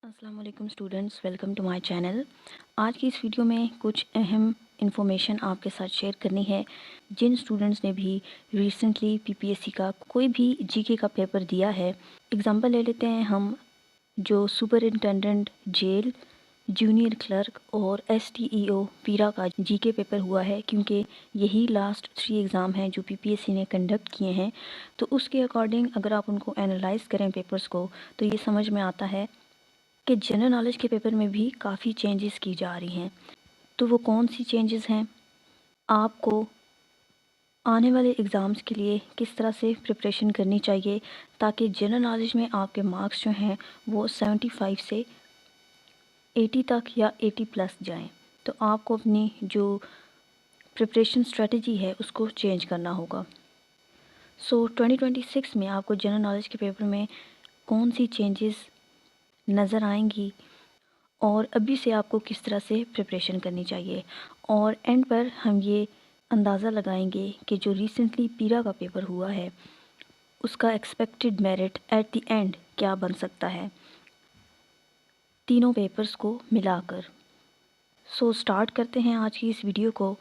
अस्सलाम वालेकुम students, welcome to my channel. आज की इस वीडियो में कुछ अहम इन्फॉर्मेशन आपके साथ शेयर करनी है। जिन स्टूडेंट्स ने भी रिसेंटली पीपीएससी का कोई भी जीके का पेपर दिया है, एग्जांपल ले लेते हैं हम, जो सुपरिंटेंडेंट जेल, जूनियर क्लर्क और एसटीईओ पीरा का जीके पेपर हुआ है, क्योंकि यही लास्ट 3 एग्ज़ाम हैं जो पीपीएससी ने कंडक्ट किए हैं। तो उसके अकॉर्डिंग अगर आप उनको एनालाइज़ करें पेपर्स को, तो ये समझ में आता है कि जनरल नॉलेज के पेपर में भी काफ़ी चेंजेस की जा रही हैं। तो वो कौन सी चेंजेस हैं, आपको आने वाले एग्ज़ाम्स के लिए किस तरह से प्रिपरेशन करनी चाहिए, ताकि जनरल नॉलेज में आपके मार्क्स जो हैं वो 75 से 80 तक या 80 प्लस जाएं। तो आपको अपनी जो प्रिपरेशन स्ट्रेटजी है उसको चेंज करना होगा। 2026 में आपको जनरल नॉलेज के पेपर में कौन सी चेंजेस नज़र आएंगी और अभी से आपको किस तरह से प्रिपरेशन करनी चाहिए, और एंड पर हम ये अंदाज़ा लगाएंगे कि जो रिसेंटली पीरा का पेपर हुआ है उसका expected merit at the end क्या बन सकता है तीनों पेपर्स को मिलाकर। स्टार्ट करते हैं आज की इस वीडियो को।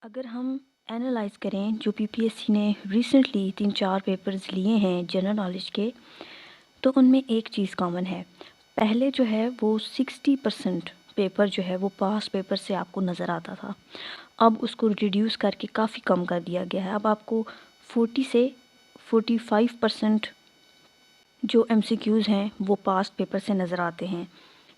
अगर हम एनालाइज करें जो पीपीएससी ने रिसेंटली 3-4 पेपर्स लिए हैं जनरल नॉलेज के, तो उनमें एक चीज़ कॉमन है। पहले जो है वो 60% पेपर जो है वो पास पेपर से आपको नज़र आता था, अब उसको रिड्यूस करके काफ़ी कम कर दिया गया है। अब आपको 40 से 45% जो एमसीक्यूज़ हैं वो पास पेपर से नज़र आते हैं।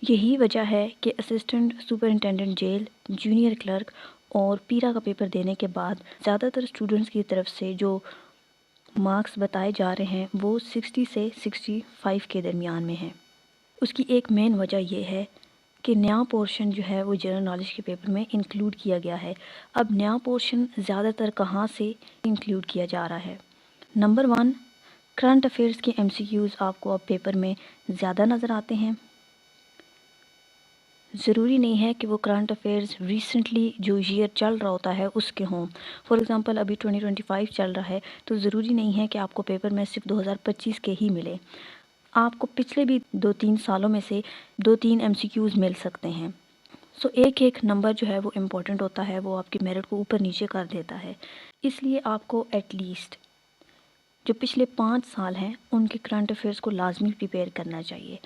यही वजह है कि assistant superintendent jail, junior clerk और पीरा का पेपर देने के बाद ज़्यादातर स्टूडेंट्स की तरफ से जो मार्क्स बताए जा रहे हैं वो 60 से 65 के दरमियान में है। उसकी एक मेन वजह यह है कि नया पोर्शन जो है वो जनरल नॉलेज के पेपर में इंक्लूड किया गया है। अब नया पोर्शन ज़्यादातर कहाँ से इंक्लूड किया जा रहा है? नंबर 1, करंट अफेयर्स के एमसीक्यूज़ आपको अब पेपर में ज़्यादा नज़र आते हैं। ज़रूरी नहीं है कि वो करंट अफेयर्स रिसेंटली जो ईयर चल रहा होता है उसके हों। फॉर एग्ज़ाम्पल अभी 2025 चल रहा है, तो ज़रूरी नहीं है कि आपको पेपर में सिर्फ 2025 के ही मिले। आपको पिछले भी 2-3 सालों में से 2-3 एमसीक्यूज़ मिल सकते हैं। एक एक नंबर जो है वो इम्पोर्टेंट होता है, वो आपकी मेरिट को ऊपर नीचे कर देता है। इसलिए आपको एटलीस्ट जो पिछले 5 साल हैं उनके करंट अफेयर्स को लाजमी प्रिपेयर करना चाहिए।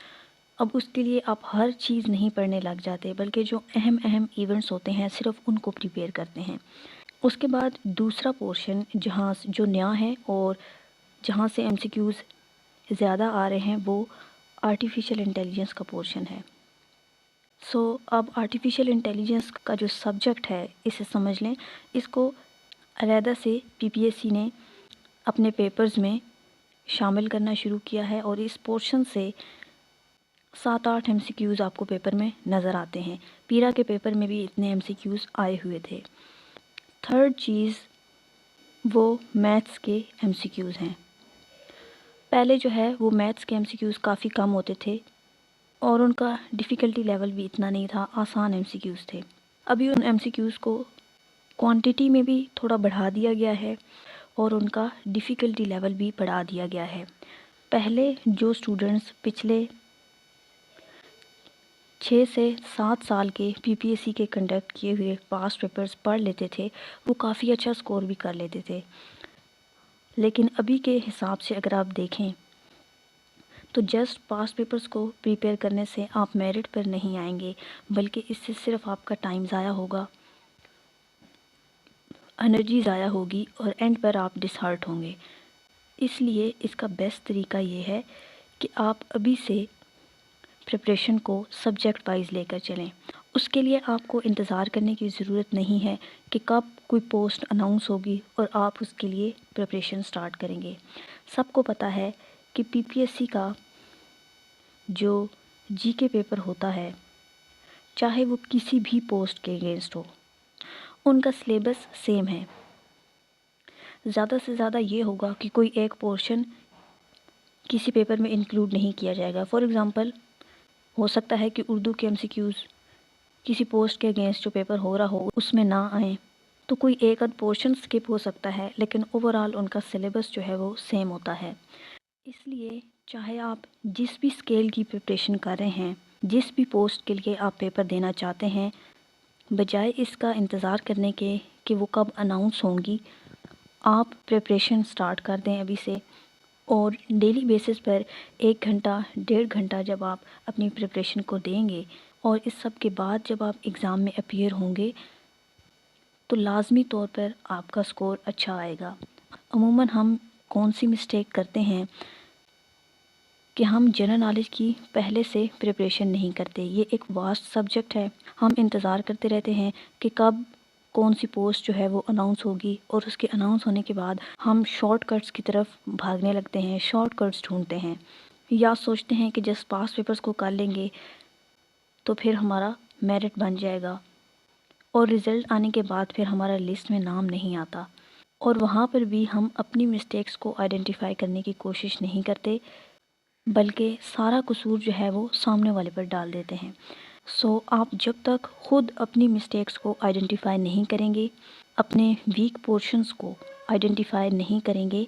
अब उसके लिए आप हर चीज़ नहीं पढ़ने लग जाते, बल्कि जो अहम अहम इवेंट्स होते हैं सिर्फ उनको प्रिपेयर करते हैं। उसके बाद दूसरा पोर्शन जहाँ जो नया है और जहाँ से एमसीक्यूज़ ज़्यादा आ रहे हैं वो आर्टिफिशियल इंटेलिजेंस का पोर्शन है। अब आर्टिफिशियल इंटेलिजेंस का जो सब्जेक्ट है इसे समझ लें। इसको अलहदा से पीपीएससी ने अपने पेपर्स में शामिल करना शुरू किया है, और इस पोर्शन से 7-8 एमसीक्यूज़ आपको पेपर में नज़र आते हैं। पीरा के पेपर में भी इतने एमसीक्यूज़ आए हुए थे। थर्ड चीज़ वो मैथ्स के एमसीक्यूज़ हैं। पहले जो है वो मैथ्स के एमसीक्यूज़ काफ़ी कम होते थे और उनका डिफ़िकल्टी लेवल भी इतना नहीं था, आसान एमसीक्यूज़ थे। अभी उन एमसीक्यूज़ को क्वांटिटी में भी थोड़ा बढ़ा दिया गया है और उनका डिफ़िकल्टी लेवल भी बढ़ा दिया गया है। पहले जो स्टूडेंट्स पिछले 6 से 7 साल के पीपीएससी के कंडक्ट किए हुए पास्ट पेपर्स पढ़ लेते थे, वो काफ़ी अच्छा स्कोर भी कर लेते थे। लेकिन अभी के हिसाब से अगर आप देखें तो जस्ट पास्ट पेपर्स को प्रिपेयर करने से आप मेरिट पर नहीं आएंगे, बल्कि इससे सिर्फ आपका टाइम ज़ाया होगा, एनर्जी ज़ाया होगी और एंड पर आप डिसहार्ट होंगे। इसलिए इसका बेस्ट तरीका ये है कि आप अभी से प्रिपरेशन को सब्जेक्ट वाइज लेकर चलें। उसके लिए आपको इंतज़ार करने की ज़रूरत नहीं है कि कब कोई पोस्ट अनाउंस होगी और आप उसके लिए प्रिपरेशन स्टार्ट करेंगे। सबको पता है कि पीपीएससी का जो जीके पेपर होता है, चाहे वो किसी भी पोस्ट के अगेंस्ट हो, उनका सिलेबस सेम है। ज़्यादा से ज़्यादा ये होगा कि कोई एक पोर्शन किसी पेपर में इंक्लूड नहीं किया जाएगा। फॉर एग्ज़ाम्पल हो सकता है कि उर्दू के एमसीक्यूज़ किसी पोस्ट के अगेंस्ट जो पेपर हो रहा हो उसमें ना आए, तो कोई एक आध पोर्शन स्किप हो सकता है, लेकिन ओवरऑल उनका सिलेबस जो है वो सेम होता है। इसलिए چاہے آپ جس بھی اسکیل کی پریپریشن کر رہے ہیں، جس بھی پوسٹ کے لیے آپ پیپر دینا چاہتے ہیں، بجائے اس کا انتظار کرنے کے کہ وہ کب اناؤنس ہوں گی، آپ پریپریشن سٹارٹ کر دیں ابھی سے، اور ڈیلی بیسس پر 1 گھنٹہ 1.5 گھنٹہ جب آپ اپنی پریپریشن کو دیں گے اور اس سب کے بعد جب آپ ایگزام میں اپیئر ہوں گے تو لازمی طور پر آپ کا سکور اچھا آئے گا۔ عموماً ہم کون سی مسٹیک کرتے ہیں کہ ہم جنرل نالج کی پہلے سے پریپریشن نہیں کرتے۔ یہ ایک واسٹ سبجیکٹ ہے، ہم انتظار کرتے رہتے ہیں کہ کب کون سی پوسٹ جو ہے وہ اناؤنس ہوگی، اور اس کے اناؤنس ہونے کے بعد ہم شارٹ کٹس کی طرف بھاگنے لگتے ہیں، شارٹ کٹس ڈھونڈتے ہیں، یا سوچتے ہیں کہ جس پاس پیپرز کو کر لیں گے تو پھر ہمارا میرٹ بن جائے گا، اور رزلٹ آنے کے بعد پھر ہمارا لسٹ میں نام نہیں آتا، اور وہاں پر بھی ہم اپنی مسٹیکس کو آئیڈینٹیفائی کرنے کی کوشش نہیں کرتے، بلکہ سارا قصور جو ہے وہ سامنے والے پر ڈال دیتے ہیں۔ سو آپ جب تک خود اپنی مسٹیکس کو آئیڈینٹیفائی نہیں کریں گے، اپنے ویک پورشنز کو آئیڈینٹیفائی نہیں کریں گے،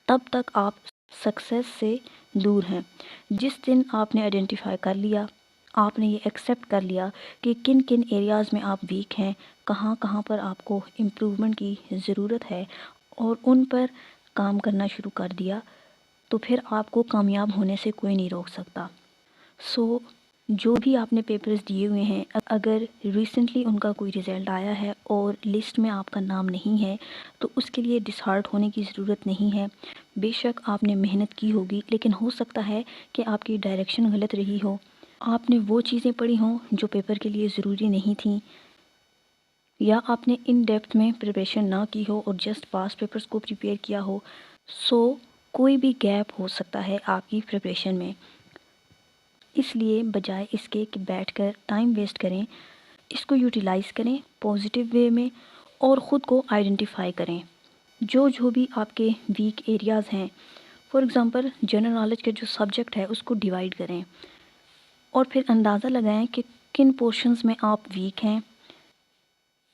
تب تک آپ سکسیس سے دور ہیں۔ جس دن آپ نے آئیڈینٹیفائی کر لیا، آپ نے یہ ایکسیپٹ کر لیا کہ کن کن ایریاز میں آپ ویک ہیں، کہاں کہاں پر آپ کو امپرومنٹ کی ضرورت ہے، اور ان پر کام کرنا شروع کر دیا، تو پھر آپ کو کامیاب ہونے سے کوئی نہیں روک سکتا۔ سو جو بھی آپ نے پیپرز دیے ہوئے ہیں، اگر ریسنٹلی ان کا کوئی رزلٹ آیا ہے اور لسٹ میں آپ کا نام نہیں ہے تو اس کے لیے ڈس ہارٹ ہونے کی ضرورت نہیں ہے۔ بے شک آپ نے محنت کی ہوگی، لیکن ہو سکتا ہے کہ آپ کی ڈائریکشن غلط رہی ہو، آپ نے وہ چیزیں پڑھی ہوں جو پیپر کے لیے ضروری نہیں تھیں، یا آپ نے ان ڈیپتھ میں پریپریشن نہ کی ہو اور جسٹ پاس پیپرز کو پریپیئر کیا ہو۔ سو کوئی بھی گیپ ہو سکتا ہے آپ کی پریپریشن میں، اس لیے بجائے اس کے کہ بیٹھ کر ٹائم ویسٹ کریں، اس کو یوٹیلائز کریں پازیٹیو وے میں، اور خود کو آئیڈینٹیفائی کریں جو بھی آپ کے ویک ایریاز ہیں۔ فار ایگزامپل جنرل نالج کا جو سبجیکٹ ہے اس کو ڈیوائڈ کریں، اور پھر اندازہ لگائیں کہ کن پورشنز میں آپ ویک ہیں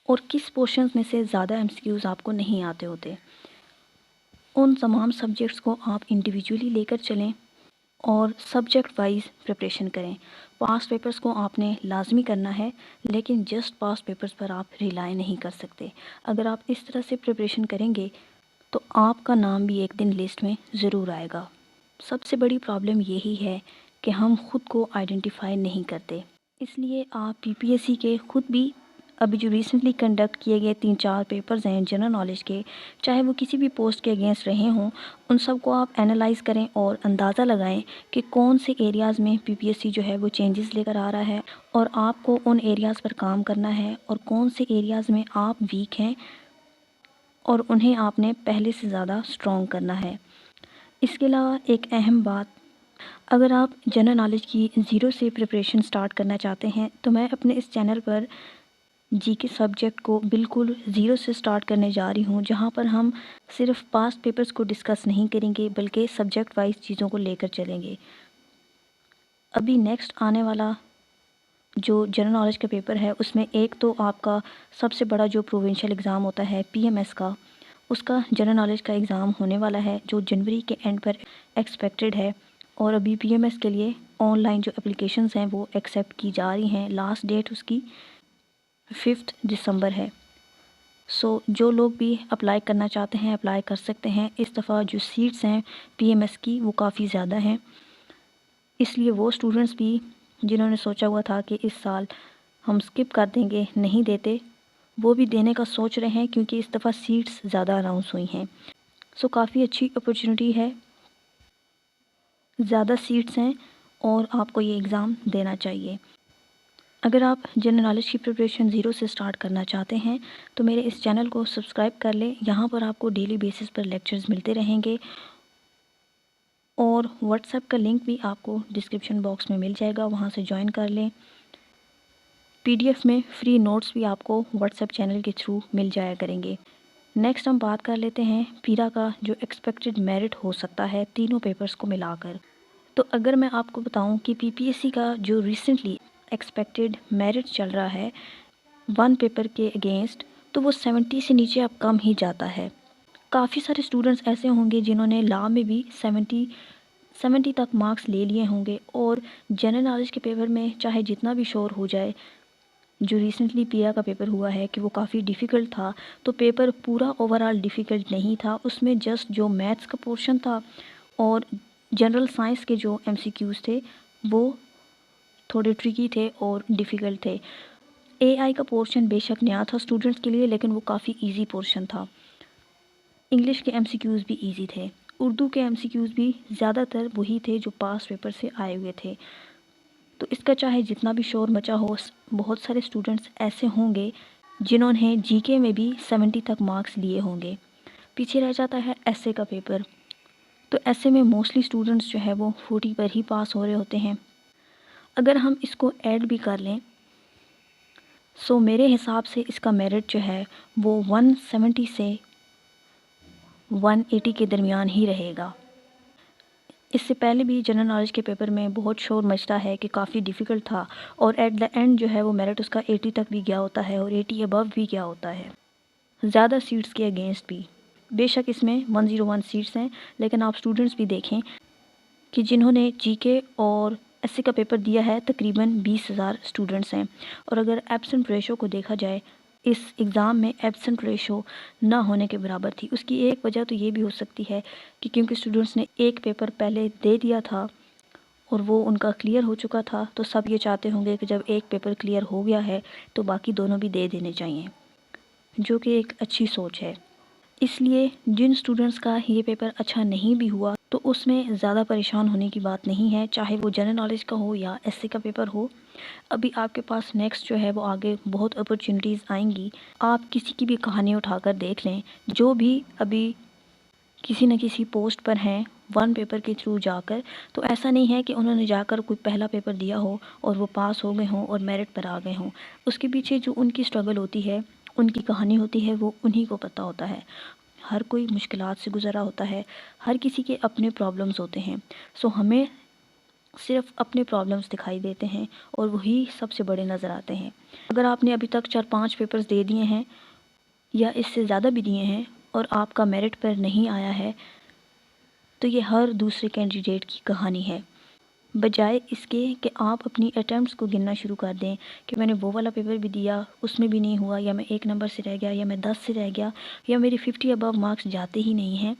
اور کس پورشنز میں سے زیادہ ایم سی کیوز آپ کو نہیں آتے ہوتے۔ ان تمام سبجیکٹس کو آپ انڈیویجولی لے کر چلیں اور سبجیکٹ وائز پریپریشن کریں۔ پاس پیپرز کو آپ نے لازمی کرنا ہے، لیکن جسٹ پاس پیپرز پر آپ ریلائی نہیں کر سکتے۔ اگر آپ اس طرح سے پریپریشن کریں گے تو آپ کا نام بھی ایک دن لسٹ میں ضرور آئے گا۔ سب سے بڑی پرابلم یہی ہے کہ ہم خود کو آئیڈینٹیفائی نہیں کرتے، اس لیے آپ پی پی ایس سی کے خود بھی ابھی جو ریسنٹلی کنڈکٹ کیے گئے 3-4 پیپرز ہیں جنرل نالج کے، چاہے وہ کسی بھی پوسٹ کے اگینسٹ رہے ہوں، ان سب کو آپ اینالائز کریں اور اندازہ لگائیں کہ کون سے ایریاز میں پی پی ایس سی جو ہے وہ چینجز لے کر آ رہا ہے، اور آپ کو ان ایریاز پر کام کرنا ہے، اور کون سے ایریاز میں آپ ویک ہیں اور انہیں آپ نے پہلے سے زیادہ اسٹرانگ کرنا ہے۔ اس کے علاوہ ایک اہم بات، اگر آپ جنرل نالج کی زیرو سے پریپریشن سٹارٹ کرنا چاہتے ہیں تو میں اپنے اس چینل پر جی کے سبجیکٹ کو بالکل زیرو سے سٹارٹ کرنے جا رہی ہوں، جہاں پر ہم صرف پاسٹ پیپرز کو ڈسکس نہیں کریں گے بلکہ سبجیکٹ وائز چیزوں کو لے کر چلیں گے۔ ابھی نیکسٹ آنے والا جو جنرل نالج کا پیپر ہے اس میں ایک تو آپ کا سب سے بڑا جو پروونشل ایگزام ہوتا ہے پی ایم ایس کا، اس کا جنرل نالج کا ایگزام ہونے والا ہے جو جنوری کے اینڈ پر ایکسپیکٹڈ ہے، اور ابھی پی ایم ایس کے لیے آن لائن جو اپلیکیشنز ہیں وہ ایکسیپٹ کی جا رہی ہیں۔ لاسٹ ڈیٹ اس کی 5 دسمبر ہے۔ سو جو لوگ بھی اپلائی کرنا چاہتے ہیں اپلائی کر سکتے ہیں۔ اس دفعہ جو سیٹس ہیں پی ایم ایس کی وہ کافی زیادہ ہیں، اس لیے وہ اسٹوڈنٹس بھی جنہوں نے سوچا ہوا تھا کہ اس سال ہم سکپ کر دیں گے، نہیں دیتے، وہ بھی دینے کا سوچ رہے ہیں کیونکہ اس دفعہ سیٹس زیادہ اناؤنس ہوئی ہیں۔ سو کافی اچھی اپرچونٹی ہے، زیادہ سیٹس ہیں اور آپ کو یہ ایگزام دینا چاہیے۔ اگر آپ جنرل نالج کی پریپریشن زیرو سے سٹارٹ کرنا چاہتے ہیں تو میرے اس چینل کو سبسکرائب کر لیں، یہاں پر آپ کو ڈیلی بیسس پر لیکچرز ملتے رہیں گے، اور واٹس ایپ کا لنک بھی آپ کو ڈسکرپشن باکس میں مل جائے گا، وہاں سے جوائن کر لیں۔ پی ڈی ایف میں فری نوٹس بھی آپ کو واٹس ایپ چینل کے تھرو مل جایا کریں گے۔ نیکسٹ ہم بات کر لیتے ہیں پیرا کا جو ایکسپیکٹڈ میرٹ ہو سکتا ہے تینوں پیپرز کو ملا کر۔ تو اگر میں آپ کو بتاؤں کہ پی پی ایس سی کا جو ریسنٹلی ایکسپیکٹڈ میرٹ چل رہا ہے 1 پیپر کے اگینسٹ، تو وہ 70 سے نیچے اب کم ہی جاتا ہے۔ کافی سارے اسٹوڈنٹس ایسے ہوں گے جنہوں نے لا میں بھی 70 70 तक मार्क्स ले लिए होंगे। और जनरल नॉलेज के पेपर में चाहे जितना भी शोर हो जाए, जो रिसेंटली पिया का पेपर हुआ है कि वो काफ़ी डिफ़िकल्ट था, तो पेपर पूरा ओवरऑल डिफ़िकल्ट नहीं था। उसमें जस्ट जो मैथ्स का पोर्शन था और जनरल साइंस के जो MCQs थे वो थोड़े ट्रिकी थे और डिफ़िकल्ट थे। AI का पोर्शन बेशक नया था स्टूडेंट्स के लिए, लेकिन वो काफ़ी ईजी पोर्शन था। इंग्लिश के MCQs भी ईजी थे। उर्दू के MCQs भी ज़्यादातर वही थे जो पास पेपर से आए हुए थे। तो इसका चाहे जितना भी शोर मचा हो, बहुत सारे स्टूडेंट्स ऐसे होंगे जिन्होंने GK में भी 70 तक मार्क्स लिए होंगे। पीछे रह जाता है ऐसे का पेपर। तो ऐसे में मोस्टली स्टूडेंट्स जो है वो 40 पर ही पास हो रहे होते हैं। अगर हम इसको ऐड भी कर लें, सो मेरे हिसाब से इसका मेरिट जो है वो 170 से 180 के दरमियान ही रहेगा। इससे पहले भी जनरल नॉलेज के पेपर में बहुत शोर मचता है कि काफ़ी डिफ़िकल्ट था, और एट द एंड जो है वो मेरिट उसका 80 तक भी गया होता है और 80 अबव भी गया होता है, ज़्यादा सीट्स के अगेंस्ट भी। बेशक इसमें 101 सीट्स हैं, लेकिन आप स्टूडेंट्स भी देखें कि जिन्होंने GK और SC का पेपर दिया है तकरीबन 20,000 स्टूडेंट्स हैं। और अगर एब्सेंट रेशो को देखा जाए, इस एग्ज़ाम में एब्सेंट रेशो ना होने के बराबर थी। उसकी एक वजह तो ये भी हो सकती है कि क्योंकि स्टूडेंट्स ने एक पेपर पहले दे दिया था और वो उनका क्लियर हो चुका था, तो सब ये चाहते होंगे कि जब एक पेपर क्लियर हो गया है तो बाकी दोनों भी दे देने चाहिए, जो कि एक अच्छी सोच है। इसलिए जिन स्टूडेंट्स का ये पेपर अच्छा नहीं भी हुआ तो उसमें ज़्यादा परेशान होने की बात नहीं है, चाहे वो जनरल नॉलेज का हो या SC का पेपर हो। अभी आपके पास नेक्स्ट जो है वो आगे बहुत अपॉर्चुनिटीज़ आएंगी। आप किसी की भी कहानी उठाकर देख लें, जो भी अभी किसी न किसी पोस्ट पर हैं वन पेपर के थ्रू जाकर, तो ऐसा नहीं है कि उन्होंने जाकर कोई पहला पेपर दिया हो और वो पास हो गए हों और मेरिट पर आ गए हों। उसके पीछे जो उनकी स्ट्रगल होती है, उनकी कहानी होती है, वो उन्हीं को पता होता है। हर कोई मुश्किलात से गुज़रा होता है, हर किसी के अपने प्रॉब्लम्स होते हैं। सो हमें सिर्फ अपने प्रॉब्लम्स दिखाई देते हैं और वही सबसे बड़े नज़र आते हैं। अगर आपने अभी तक 4-5 पेपर्स दे दिए हैं या इससे ज़्यादा भी दिए हैं और आपका मेरिट पर नहीं आया है, तो ये हर दूसरे कैंडिडेट की कहानी है। बजाय इसके कि आप अपनी अटैम्प्ट्स को गिनना शुरू कर दें कि मैंने वो वाला पेपर भी दिया, उसमें भी नहीं हुआ, या मैं 1 नंबर से रह गया, या मैं 10 से रह गया, या मेरी 50 अबव मार्क्स जाते ही नहीं हैं,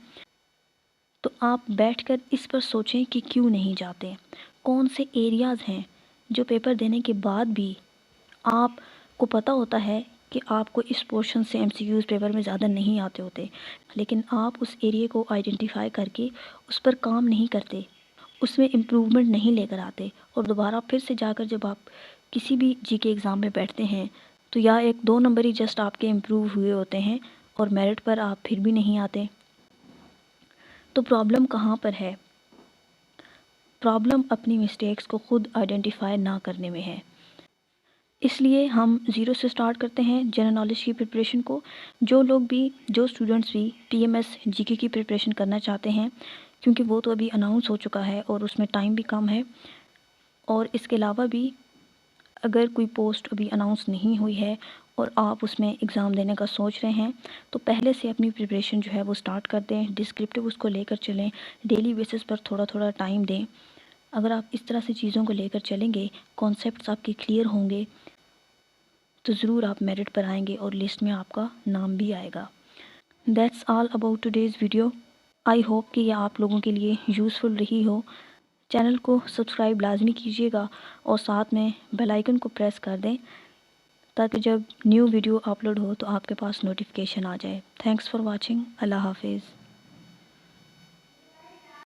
तो आप बैठकर इस पर सोचें कि क्यों नहीं जाते। कौन से एरियाज़ हैं जो पेपर देने के बाद भी आपको पता होता है कि आपको इस पोर्शन से MCQs पेपर में ज़्यादा नहीं आते होते, लेकिन आप उस एरिया को आइडेंटिफाई करके उस पर काम नहीं करते, उसमें इम्प्रूवमेंट नहीं लेकर आते, और दोबारा फिर से जाकर जब आप किसी भी GK एग्ज़ाम में बैठते हैं तो या 1-2 नंबर ही जस्ट आपके इम्प्रूव हुए होते हैं और मेरिट पर आप फिर भी नहीं आते। तो प्रॉब्लम कहाँ पर है? प्रॉब्लम अपनी मिस्टेक्स को खुद आइडेंटिफाई ना करने में है। इसलिए हम ज़ीरो से स्टार्ट करते हैं जनरल नॉलेज की प्रिपरेशन को। जो स्टूडेंट्स भी PMS GK की प्रिपरेशन करना चाहते हैं, क्योंकि वो तो अभी अनाउंस हो चुका है और उसमें टाइम भी कम है, और इसके अलावा भी अगर कोई पोस्ट अभी अनाउंस नहीं हुई है और आप उसमें एग्ज़ाम देने का सोच रहे हैं, तो पहले से अपनी प्रिपरेशन जो है वो स्टार्ट कर दें, डिस्क्रिप्टिव उसको लेकर चलें, डेली बेसिस पर थोड़ा थोड़ा टाइम दें। अगर आप इस तरह से चीज़ों को लेकर चलेंगे, कॉन्सेप्ट्स आपके क्लियर होंगे, तो ज़रूर आप मेरिट पर आएंगे और लिस्ट में आपका नाम भी आएगा। That's all about today's video. I hope कि यह आप लोगों के लिए यूज़फुल रही हो। चैनल को सब्सक्राइब लाजमी कीजिएगा और साथ में बेल आइकन को प्रेस कर दें, ताकि जब न्यू वीडियो अपलोड हो तो आपके पास नोटिफिकेशन आ जाए। Thanks for watching. अल्लाह हाफिज़।